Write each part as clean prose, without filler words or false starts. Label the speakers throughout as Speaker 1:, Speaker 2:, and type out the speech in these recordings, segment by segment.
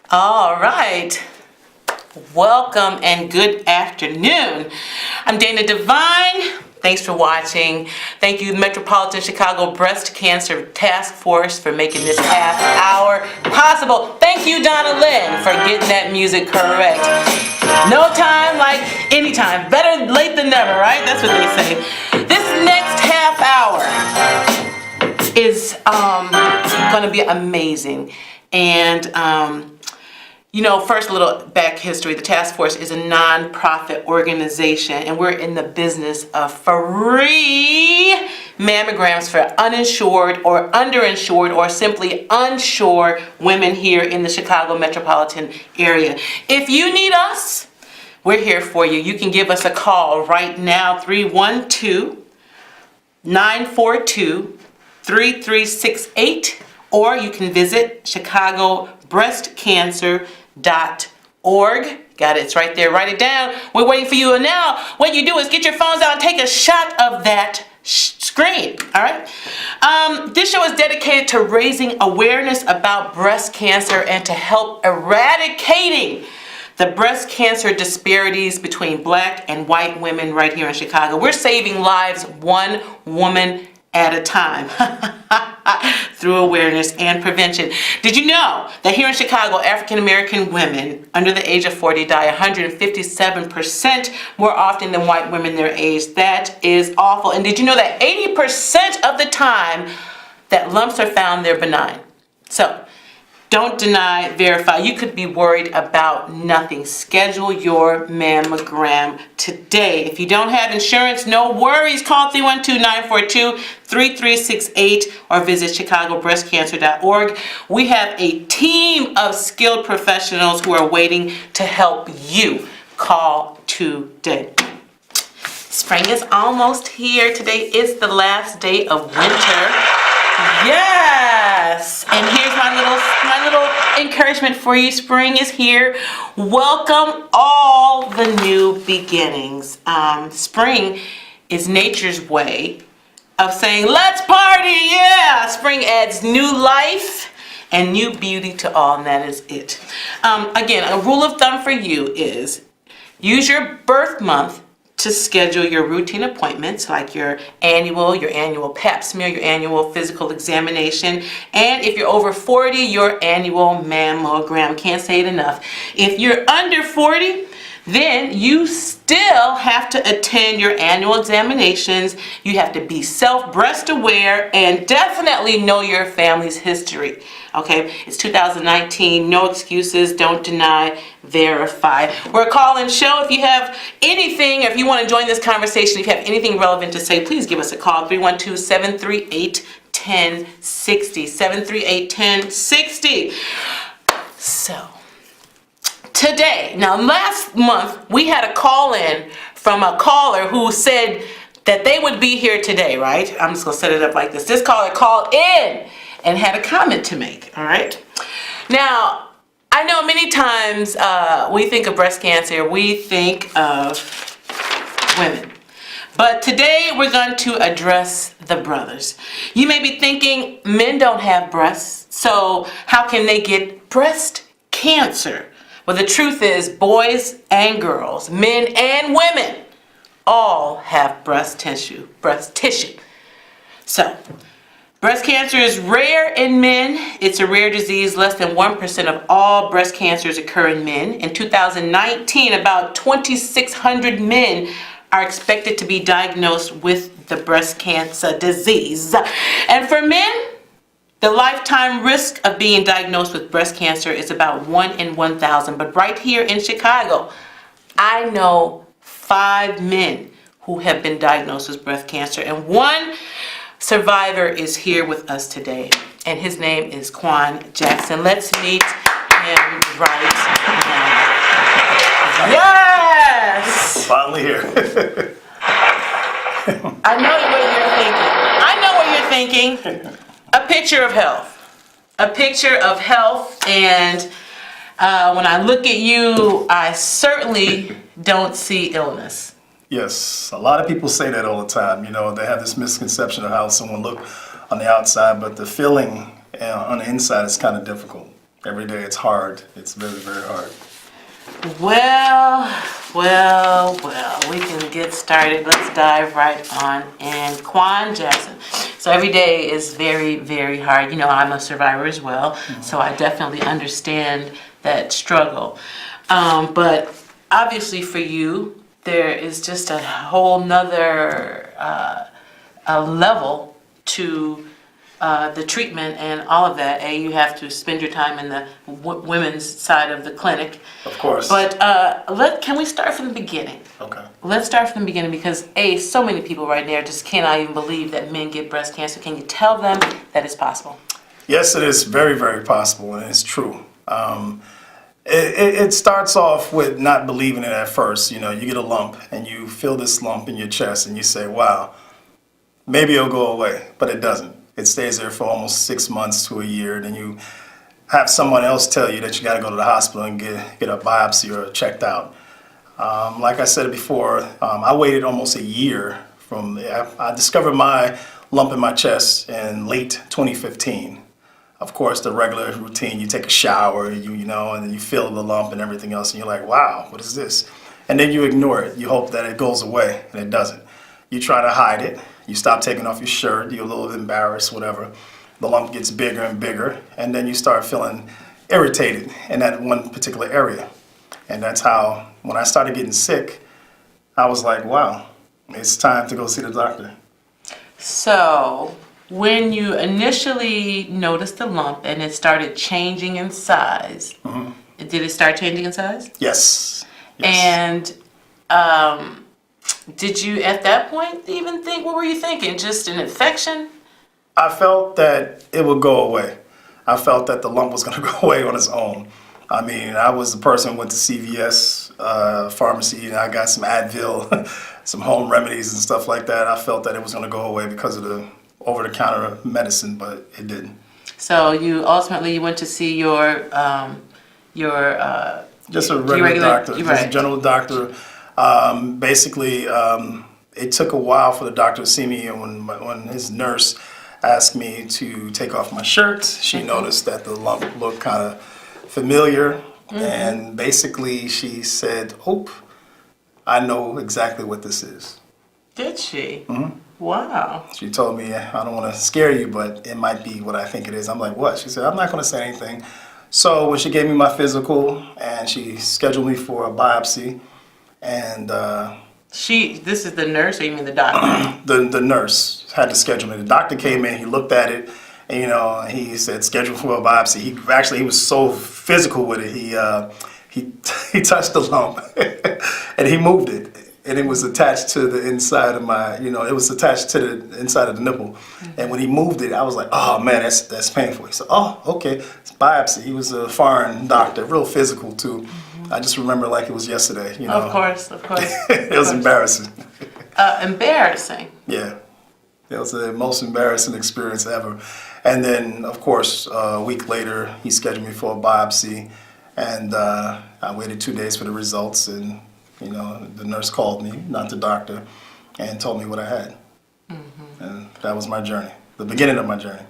Speaker 1: All right. Welcome and good afternoon. I'm Dana Devine. Thanks for watching. Thank you, Metropolitan Chicago Breast Cancer Task Force, for making this half hour possible. Thank you, Donna Lynn, for getting that music correct. No time like any time. Better late than never, right? That's what they say. This next half hour is going to be amazing. And first, a little back history. The task force is a non-profit organization, and we're in the business of free mammograms for uninsured or underinsured or simply unsure women here in the Chicago metropolitan area. If you need us, we're here for you. You can give us a call right now, 312-942-3368, or you can visit ChicagoBreastCancer.org. Got it, it's right there. Write it down. We're waiting for you. And now what you do is get your phones out and take a shot of that screen. All right. This show is dedicated to raising awareness about breast cancer and to help eradicating the breast cancer disparities between black and white women right here in Chicago. We're saving lives one woman at a time through awareness and prevention. Did you know that here in Chicago, African American women under the age of 40 die 157% more often than white women their age? That is awful. And did you know that 80% of the time that lumps are found, they're benign? So don't deny, verify. You could be worried about nothing. Schedule your mammogram today. If you don't have insurance, no worries. Call 312-942-3368 or visit ChicagoBreastCancer.org. We have a team of skilled professionals who are waiting to help you. Call today. Spring is almost here. Today is the last day of winter. Yes! And here's my little encouragement for you. Spring is here. Welcome all the new beginnings. Spring is nature's way of saying, let's party! Yeah! Spring adds new life and new beauty to all, and that is it. Again, a rule of thumb for you is use your birth month to schedule your routine appointments, like your annual pap smear, your annual physical examination, and if you're over 40, your annual mammogram. Can't say it enough. If you're under 40, then you still have to attend your annual examinations. You have to be self-breast aware and definitely know your family's history. Okay, it's 2019, no excuses, don't deny, verify. We're a call-in show. If you have anything, or if you want to join this conversation, if you have anything relevant to say, please give us a call, 312-738-1060, 738-1060. So, today, now last month, we had a call-in from a caller who said that they would be here today, right? I'm just going to set it up like this. This caller called in and had a comment to make, all right? Now, I know many times we think of breast cancer, we think of women. But today we're going to address the brothers. You may be thinking, men don't have breasts, so how can they get breast cancer? Well, the truth is, boys and girls, men and women, all have breast tissue. So, breast cancer is rare in men. It's a rare disease. Less than 1% of all breast cancers occur in men. In 2019, about 2,600 men are expected to be diagnosed with the breast cancer disease. And for men, the lifetime risk of being diagnosed with breast cancer is about 1 in 1,000. But right here in Chicago, I know 5 men who have been diagnosed with breast cancer. And one survivor is here with us today. And his name is Quan Jackson. Let's meet him right now. Yes!
Speaker 2: Finally here.
Speaker 1: I know what you're thinking. A picture of health. A picture of health, and when I look at you, I certainly don't see illness.
Speaker 2: Yes, a lot of people say that all the time. You know, they have this misconception of how someone looks on the outside, but the feeling on the inside is kind of difficult. Every day it's hard. It's very, very hard.
Speaker 1: Well, we can get started. Let's dive right on in. Quan Jackson. So every day is very, very hard. You know, I'm a survivor as well, so I definitely understand that struggle. But obviously for you, there is just a whole nother level to the treatment and all of that. You have to spend your time in the women's side of the clinic.
Speaker 2: Of course.
Speaker 1: But can we start from the beginning?
Speaker 2: Okay.
Speaker 1: Let's start from the beginning because so many people right now just cannot even believe that men get breast cancer. Can you tell them that it's possible?
Speaker 2: Yes, it is very, very possible, and it's true. It starts off with not believing it at first. You know, you get a lump and you feel this lump in your chest and you say, wow, maybe it'll go away, but it doesn't. It stays there for almost 6 months to a year. Then you have someone else tell you that you got to go to the hospital and get a biopsy or checked out. Like I said before, I waited almost a year I discovered my lump in my chest in late 2015. Of course, the regular routine, you take a shower, and then you feel the lump and everything else, and you're like, wow, what is this? And then you ignore it. You hope that it goes away, and it doesn't. You try to hide it. You stop taking off your shirt. You're a little embarrassed, whatever. The lump gets bigger and bigger, and then you start feeling irritated in that one particular area. And that's how, when I started getting sick, I was like, wow, it's time to go see the doctor.
Speaker 1: So, when you initially noticed the lump and it started changing in size, did it start changing in size?
Speaker 2: Yes.
Speaker 1: And did you at that point even think, what were you thinking? Just an infection?
Speaker 2: I felt that it would go away. I felt that the lump was going to go away on its own. I mean, I was the person who went to CVS pharmacy and I got some Advil, some home remedies and stuff like that. I felt that it was going to go away because of the over-the-counter medicine, but it didn't.
Speaker 1: So you ultimately went to see your
Speaker 2: just a regular doctor, just
Speaker 1: right.
Speaker 2: a general doctor. Basically, it took a while for the doctor to see me, and when his nurse asked me to take off my shirt, she noticed that the lump looked kind of familiar, and basically she said, "Oh, I know exactly what this is."
Speaker 1: Did she? Wow.
Speaker 2: She told me, "I don't want to scare you, but it might be what I think it is." I'm like, "What?" She said, "I'm not going to say anything." So when she gave me my physical and she scheduled me for a biopsy, and this
Speaker 1: is the nurse, or you mean the doctor?
Speaker 2: the nurse had to schedule me. The doctor came in, he looked at it, and he said, "Schedule for a biopsy." He was so physical with it. He touched the lump and he moved it. And it was attached to the inside of it was attached to the inside of the nipple. And when he moved it, I was like, oh man, that's painful. He said, oh, okay, it's biopsy. He was a foreign doctor, real physical too. I just remember like it was yesterday,
Speaker 1: Of course.
Speaker 2: It was embarrassing.
Speaker 1: Embarrassing?
Speaker 2: Yeah. It was the most embarrassing experience ever. And then, of course, a week later, he scheduled me for a biopsy. And I waited 2 days for the results, and the nurse called me, not the doctor, and told me what I had. And that was my journey, the beginning of my journey.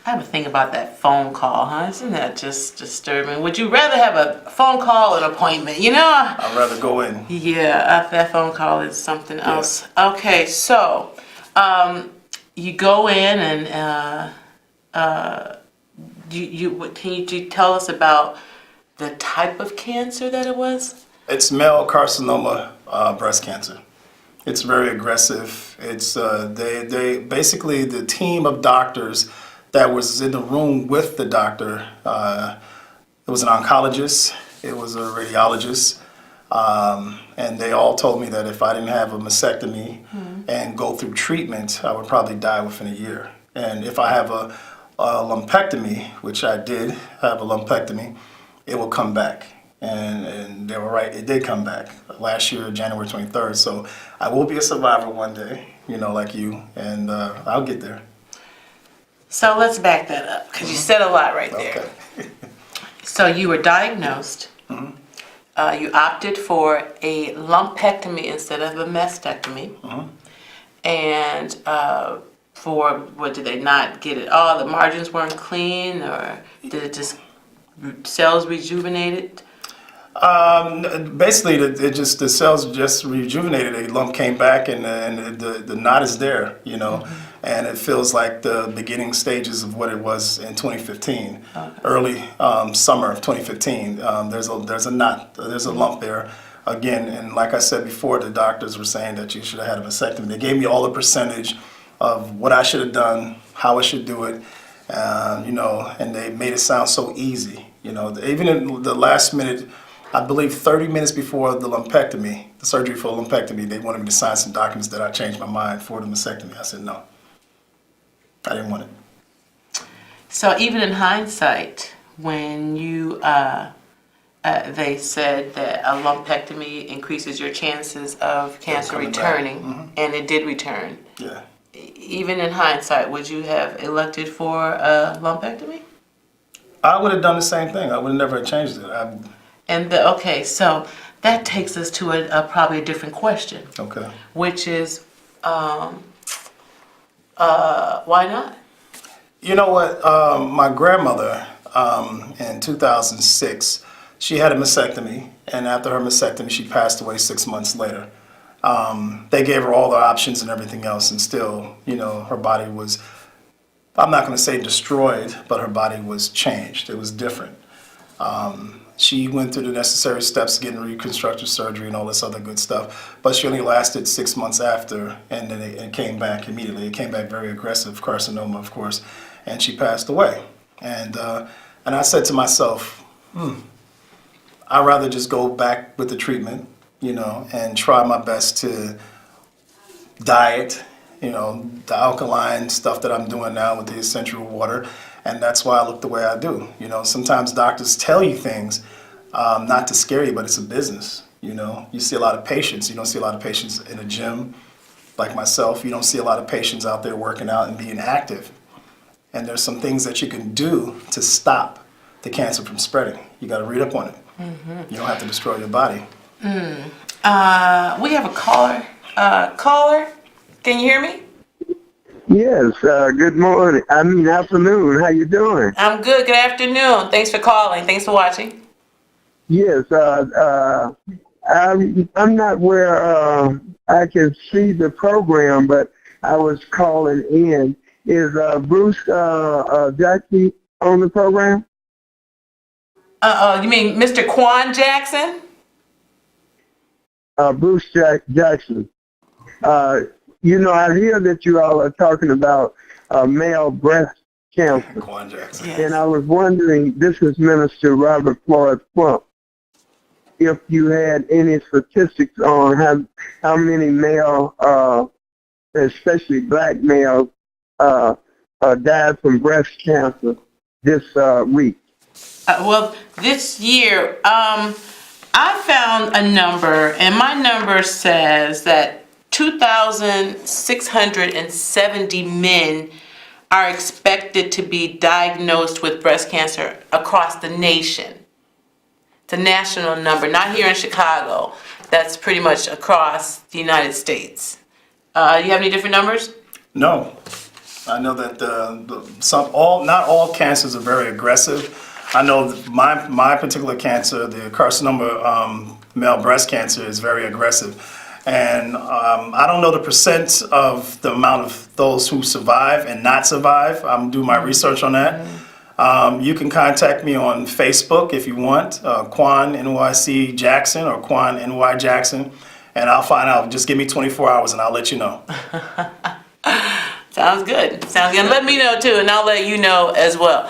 Speaker 1: I have a thing about that phone call, huh? Isn't that just disturbing? Would you rather have a phone call or an appointment,
Speaker 2: I'd rather go in.
Speaker 1: Yeah, that phone call is something else. Okay, so you go in and can you tell us about the type of cancer that it was?
Speaker 2: It's male carcinoma breast cancer. It's very aggressive. It's they basically, the team of doctors that was in the room with the doctor. It was an oncologist. It was a radiologist. And they all told me that if I didn't have a mastectomy and go through treatment, I would probably die within a year. And if I have a lumpectomy, which I did have a lumpectomy, it will come back. And they were right, it did come back last year, January 23rd. So I will be a survivor one day, like you, and I'll get there.
Speaker 1: So let's back that up, because you said a lot right there.
Speaker 2: Okay.
Speaker 1: So you were diagnosed. You opted for a lumpectomy instead of a mastectomy. And for what, did they not get it all? The margins weren't clean, or did it just cells rejuvenated?
Speaker 2: Basically, the cells just rejuvenated. A lump came back, and the knot is there, and it feels like the beginning stages of what it was in 2015, early summer of 2015. There's a knot, there's a lump there. Again, and like I said before, the doctors were saying that you should have had a vasectomy. They gave me all the percentage of what I should have done, how I should do it, and they made it sound so easy. Even in the last minute, I believe 30 minutes before the lumpectomy, the surgery for lumpectomy, they wanted me to sign some documents that I changed my mind for the mastectomy. I said no. I didn't want it.
Speaker 1: So even in hindsight, when you they said that a lumpectomy increases your chances of cancer returning, and it did return.
Speaker 2: Yeah.
Speaker 1: Even in hindsight, would you have elected for a lumpectomy?
Speaker 2: I would have done the same thing. I would have never changed it.
Speaker 1: Okay, so that takes us to a probably a different question.
Speaker 2: Okay.
Speaker 1: Which is, why not?
Speaker 2: You know what? My grandmother, in 2006, she had a mastectomy, and after her mastectomy, she passed away 6 months later. They gave her all the options and everything else, and still, her body was, I'm not going to say destroyed, but her body was changed. It was different. She went through the necessary steps, getting reconstructive surgery and all this other good stuff, but she only lasted 6 months after, and then it came back immediately. It came back very aggressive, carcinoma, of course, and she passed away. And I said to myself, I'd rather just go back with the treatment, and try my best to diet, the alkaline stuff that I'm doing now with the essential water. And that's why I look the way I do. Sometimes doctors tell you things not to scare you, but it's a business. You see a lot of patients. You don't see a lot of patients in a gym like myself. You don't see a lot of patients out there working out and being active. And there's some things that you can do to stop the cancer from spreading. You got to read up on it. You don't have to destroy your body.
Speaker 1: We have a caller. Caller, can you hear me?
Speaker 3: Yes, good morning. Afternoon. How you doing?
Speaker 1: I'm good. Good afternoon. Thanks for calling. Thanks for watching.
Speaker 3: Yes, I'm not where I can see the program, but I was calling in. Is Bruce Jackson on the program?
Speaker 1: You mean Mr. Quan Jackson?
Speaker 3: Bruce Jackson. I hear that you all are talking about male breast cancer.
Speaker 2: Quan Jackson.
Speaker 1: Yes.
Speaker 3: And I was wondering, this is Minister Robert Floyd Plump, if you had any statistics on how many male, especially black males, died from breast cancer this week.
Speaker 1: Well, this year, I found a number, and my number says that 2,670 men are expected to be diagnosed with breast cancer across the nation. It's a national number, not here in Chicago. That's pretty much across the United States. You have any different numbers?
Speaker 2: No. I know that not all cancers are very aggressive. I know that my particular cancer, the carcinoma, male breast cancer, is very aggressive. And I don't know the percent of the amount of those who survive and not survive. I'm doing my research on that. You can contact me on Facebook if you want, Quan NYC Jackson or Quan NY Jackson, and I'll find out. Just give me 24 hours and I'll let you know.
Speaker 1: Sounds good. Sounds good. Let me know too, and I'll let you know as well.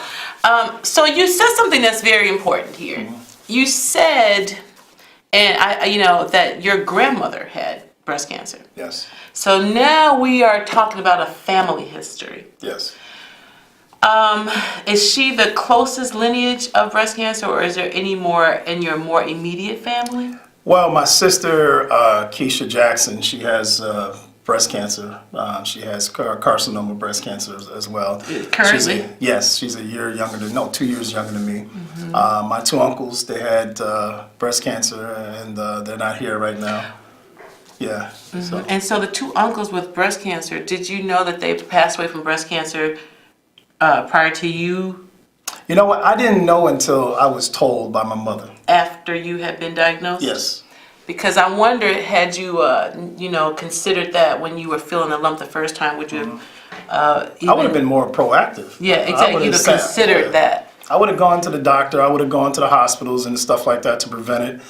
Speaker 1: So you said something that's very important here. You said, and that your grandmother had breast cancer.
Speaker 2: Yes.
Speaker 1: So now we are talking about a family history.
Speaker 2: Yes.
Speaker 1: Is she the closest lineage of breast cancer, or is there any more in your more immediate family?
Speaker 2: Well, my sister, Keisha Jackson, she has breast cancer. She has carcinoma breast cancer as well.
Speaker 1: Currently?
Speaker 2: She's a year younger 2 years younger than me. My two uncles, they had breast cancer, and they're not here right now. Yeah. So.
Speaker 1: And so the two uncles with breast cancer, did you know that they passed away from breast cancer prior to you?
Speaker 2: You know what? I didn't know until I was told by my mother.
Speaker 1: After you had been diagnosed?
Speaker 2: Yes.
Speaker 1: Because I wonder, had you, considered that when you were feeling the lump the first time, would you have,
Speaker 2: I would have been more proactive.
Speaker 1: Yeah, exactly. You'd have considered that.
Speaker 2: I would have gone to the doctor. I would have gone to the hospitals and stuff like that to prevent it,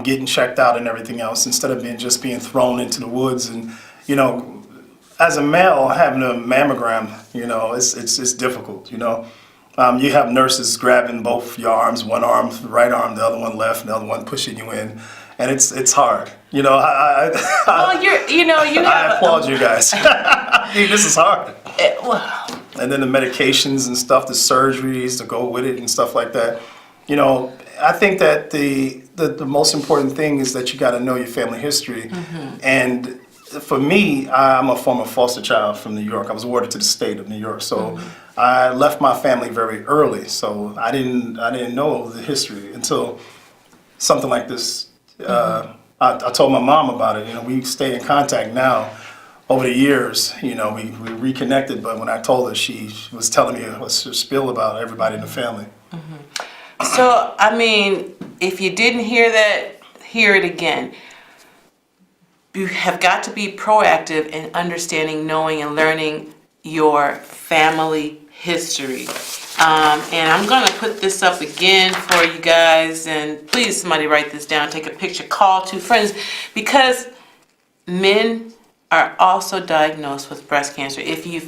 Speaker 2: getting checked out and everything else, instead of being thrown into the woods. And as a male, having a mammogram, it's difficult. You have nurses grabbing both your arms, one arm, the right arm, the other one left, and the other one pushing you in, and it's hard.
Speaker 1: Well,
Speaker 2: I applaud you guys. This is hard.
Speaker 1: Well,
Speaker 2: And then the medications and stuff, the surgeries to go with it and stuff like that. I think that the most important thing is that you got to know your family history. And for me, I'm a former foster child from New York. I was awarded to the state of New York, so I left my family very early. So I didn't know the history until something like this. I told my mom about it. We stay in contact now. Over the years, we reconnected, but when I told her, she was telling me a spiel about everybody in the family.
Speaker 1: So, I mean, if you didn't hear that, hear it again. You have got to be proactive in understanding, knowing, and learning your family history. And I'm going to put this up again for you guys, and please, somebody write this down, take a picture, call two friends, because men are also diagnosed with breast cancer. If you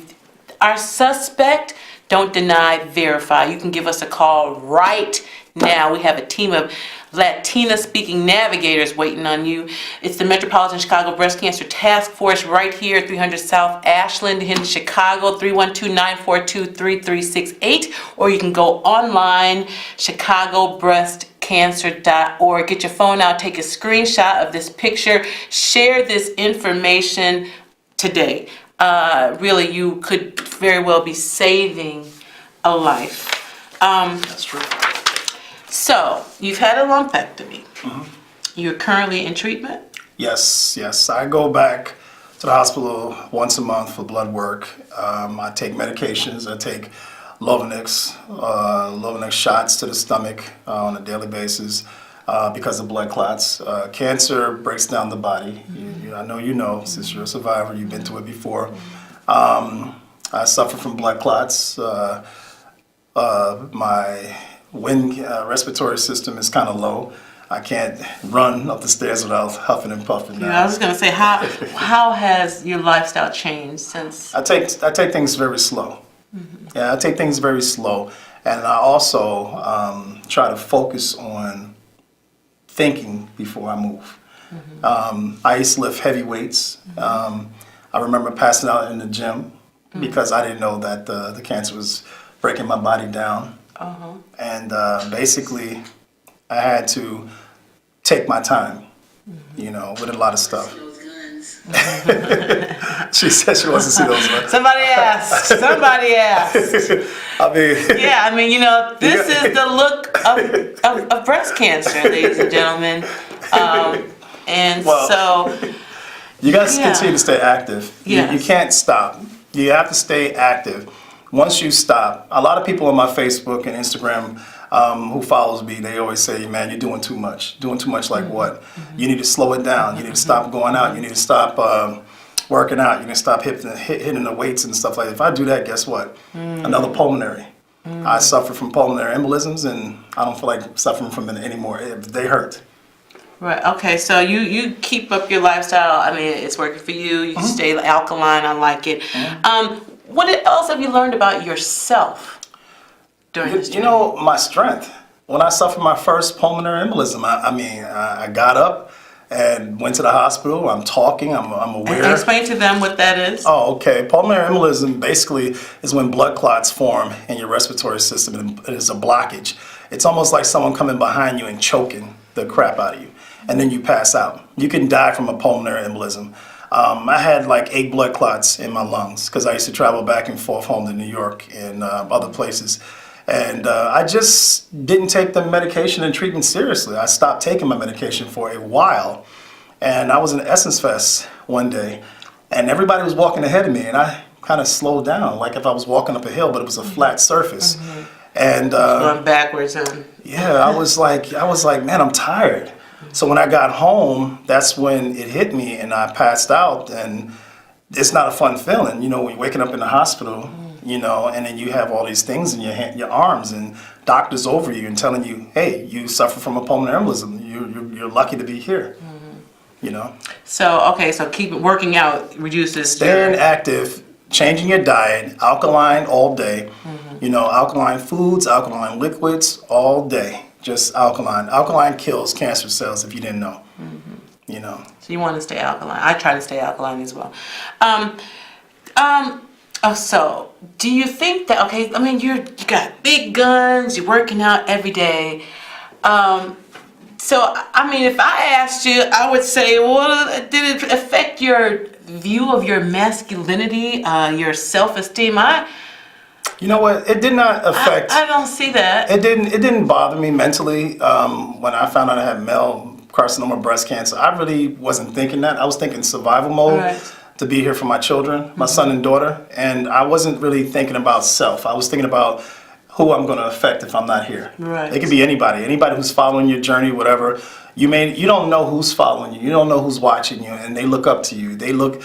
Speaker 1: are suspect, don't deny, verify. You can give us a call right now. We have a team of Latina-speaking navigators waiting on you. It's the Metropolitan Chicago Breast Cancer Task Force right here, 300 South Ashland in Chicago, 312-942-3368. Or you can go online, chicagobreastcancer.org. Get your phone out, take a screenshot of this picture, share this information today. Really, you could very well be saving a life.
Speaker 2: That's true.
Speaker 1: So, you've had a lumpectomy. You're currently in treatment?
Speaker 2: Yes. I go back to the hospital once a month for blood work. I take medications. I take Lovenox shots to the stomach on a daily basis because of blood clots. Cancer breaks down the body. I know you know, since you're a survivor, you've been through it before. I suffer from blood clots. My respiratory system is kind of low. I can't run up the stairs without huffing and puffing.
Speaker 1: I was going to say, how has your lifestyle changed since?
Speaker 2: I take things very slow. Yeah, I take things very slow, and I also try to focus on thinking before I move. I used to lift heavy weights. I remember passing out in the gym because I didn't know that the cancer was breaking my body down. And basically, I had to take my time, with a lot of stuff. She said she wants to see those ones.
Speaker 1: Somebody asked. I mean, this is the look of breast cancer, ladies and gentlemen.
Speaker 2: You guys continue to stay active.
Speaker 1: Yes.
Speaker 2: You can't stop. You have to stay active. Once you stop, a lot of people on my Facebook and Instagram who follows me, they always say, man, you're doing too much. Doing too much like what? You need to slow it down. You need to stop going out. You need to stop working out. You need to stop hitting the weights and stuff like that. If I do that, guess what? Another pulmonary. I suffer from pulmonary embolisms, and I don't feel like suffering from it anymore. They hurt.
Speaker 1: Right. Okay. So you keep up your lifestyle. I mean, it's working for you. You stay alkaline. I like it. What else have you learned about yourself during this journey?
Speaker 2: My strength. When I suffered my first pulmonary embolism, I got up and went to the hospital. I'm talking. I'm aware.
Speaker 1: And explain to them what that is.
Speaker 2: Oh, okay. Pulmonary embolism basically is when blood clots form in your respiratory system, and it is a blockage. It's almost like someone coming behind you and choking the crap out of you, and then you pass out. You can die from a pulmonary embolism. I had like 8 blood clots in my lungs because I used to travel back and forth home to New York and other places. And I just didn't take the medication and treatment seriously. I stopped taking my medication for a while. And I was in Essence Fest one day, and everybody was walking ahead of me, and I kind of slowed down, like if I was walking up a hill, but it was a flat surface. And
Speaker 1: Going backwards. And
Speaker 2: yeah, I was like, man, I'm tired. So when I got home, that's when it hit me, and I passed out. And it's not a fun feeling, you know, when you're waking up in the hospital, you know, and then you have all these things in your arms, and doctors over you and telling you, hey, you suffer from a pulmonary embolism. You're lucky to be here. You know.
Speaker 1: So okay, so keep working out reduces.
Speaker 2: Staying active, changing your diet, alkaline all day. You know, alkaline foods, alkaline liquids all day. Just alkaline. Alkaline kills cancer cells, if you didn't know. You know.
Speaker 1: So you want to stay alkaline. I try to stay alkaline as well. So do you think that, okay, I mean, you got big guns, you're working out every day. So, I mean, if I asked you, I would say, well, did it affect your view of your masculinity, your self-esteem?
Speaker 2: You know what? It did not affect.
Speaker 1: I don't see that.
Speaker 2: It didn't bother me mentally. When I found out I had male carcinoma breast cancer, I really wasn't thinking that. I was thinking survival mode.
Speaker 1: Right.
Speaker 2: To be here for my children, my son and daughter, and I wasn't really thinking about self. I was thinking about who I'm going to affect if I'm not here.
Speaker 1: Right.
Speaker 2: It could be anybody who's following your journey, whatever. You don't know who's following you. You don't know who's watching you, and they look up to you. They look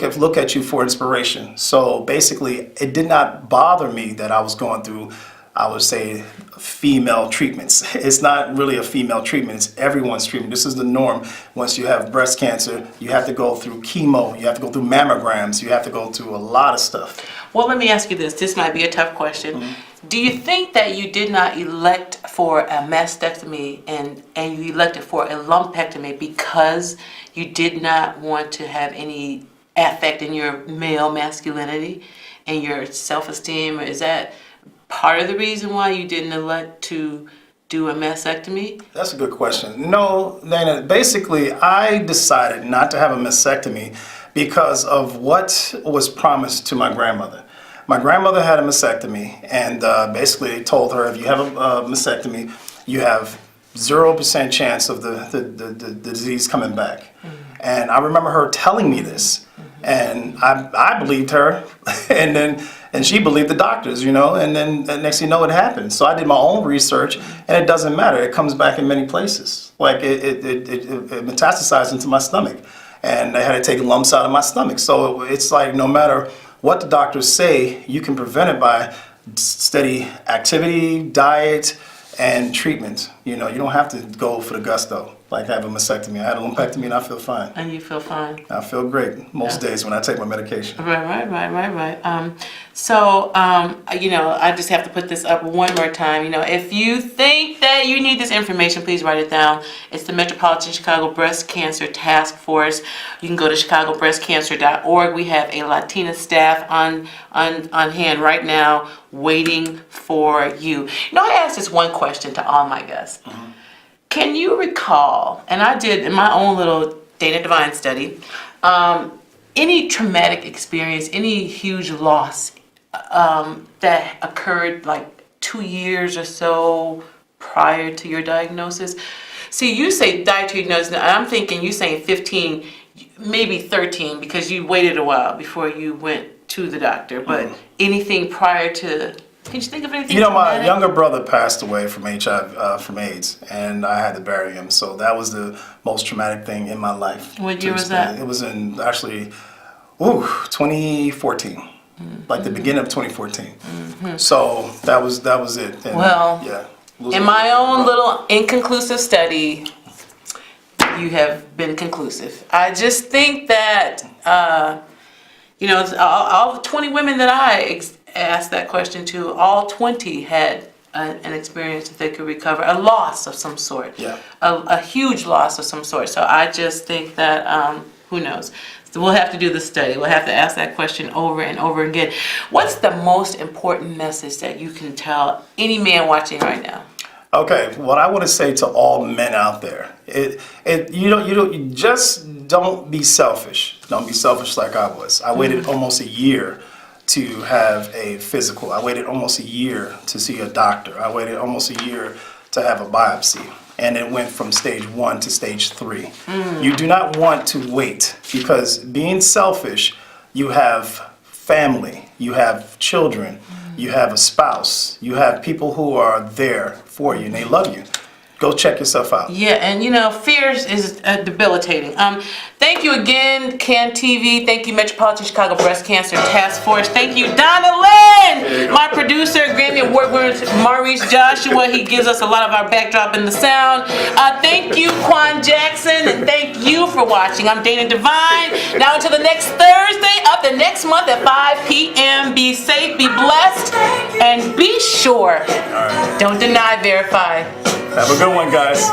Speaker 2: at you for inspiration. So basically, it did not bother me that I was going through, I would say, female treatments. It's not really a female treatment, it's everyone's treatment. This is the norm. Once you have breast cancer, you have to go through chemo, you have to go through mammograms, you have to go through a lot of stuff.
Speaker 1: Well, let me ask you this. This might be a tough question. Do you think that you did not elect for a mastectomy and you elected for a lumpectomy because you did not want to have any affect in your male masculinity and your self-esteem? Or is that part of the reason why you didn't elect to do a mastectomy?
Speaker 2: That's a good question. No, Dana, basically I decided not to have a mastectomy because of what was promised to my grandmother. My grandmother had a mastectomy, and basically they told her if you have a mastectomy, you have 0% chance of the disease coming back. And I remember her telling me this, and I believed her, and she believed the doctors, you know, and then next thing you know, it happened. So I did my own research, and it doesn't matter. It comes back in many places. Like it metastasized into my stomach, and they had to take lumps out of my stomach. So it's like no matter what the doctors say, you can prevent it by steady activity, diet, and treatment. You know, you don't have to go for the gusto, like have a mastectomy. I had a lumpectomy and I feel fine.
Speaker 1: And you feel fine?
Speaker 2: I feel great most days when I take my medication.
Speaker 1: Right. So, you know, I just have to put this up one more time. You know, if you think that you need this information, please write it down. It's the Metropolitan Chicago Breast Cancer Task Force. You can go to chicagobreastcancer.org. We have a Latina staff on hand right now waiting for you. You know, I asked this one question to all my guests. Can you recall, and I did in my own little Dana Divine study, any traumatic experience, any huge loss that occurred like 2 years or so prior to your diagnosis? See, you say diagnosis, and I'm thinking you saying 15, maybe 13, because you waited a while before you went to the doctor. But anything prior to, can you think of anything?
Speaker 2: You know, my
Speaker 1: traumatic?
Speaker 2: younger brother passed away from HIV, from AIDS, and I had to bury him. So that was the most traumatic thing in my life.
Speaker 1: What year was that?
Speaker 2: It was in actually, 2014, like the beginning of 2014. So that was it. And,
Speaker 1: Well,
Speaker 2: yeah.
Speaker 1: In my own little inconclusive study, you have been conclusive. I just think that, you know, all the 20 women that I asked that question to, all 20 had an experience that they could recover, a loss of some sort, a huge loss of some sort. So I just think that, who knows? So we'll have to do the study. We'll have to ask that question over and over again. What's the most important message that you can tell any man watching right now?
Speaker 2: Okay, what I want to say to all men out there, you just don't be selfish. Don't be selfish like I was. I waited almost a year to have a physical. I waited almost a year to see a doctor. I waited almost a year to have a biopsy. and it went from stage 1 to stage 3. You do not want to wait, because being selfish, you have family, you have children, you have a spouse, you have people who are there for you and they love you. Go check yourself out.
Speaker 1: Yeah, and fear is debilitating. Thank you again, CAN TV. Thank you, Metropolitan Chicago Breast Cancer Task Force. Thank you, Donna Lynn, my producer, Grammy Award winner Maurice Joshua. He gives us a lot of our backdrop in the sound. Thank you, Quan Jackson, and thank you for watching. I'm Dana Devine. Now until the next Thursday of the next month at 5 p.m. Be safe, be blessed, and be sure. Don't deny, verify.
Speaker 2: Have a good one, guys.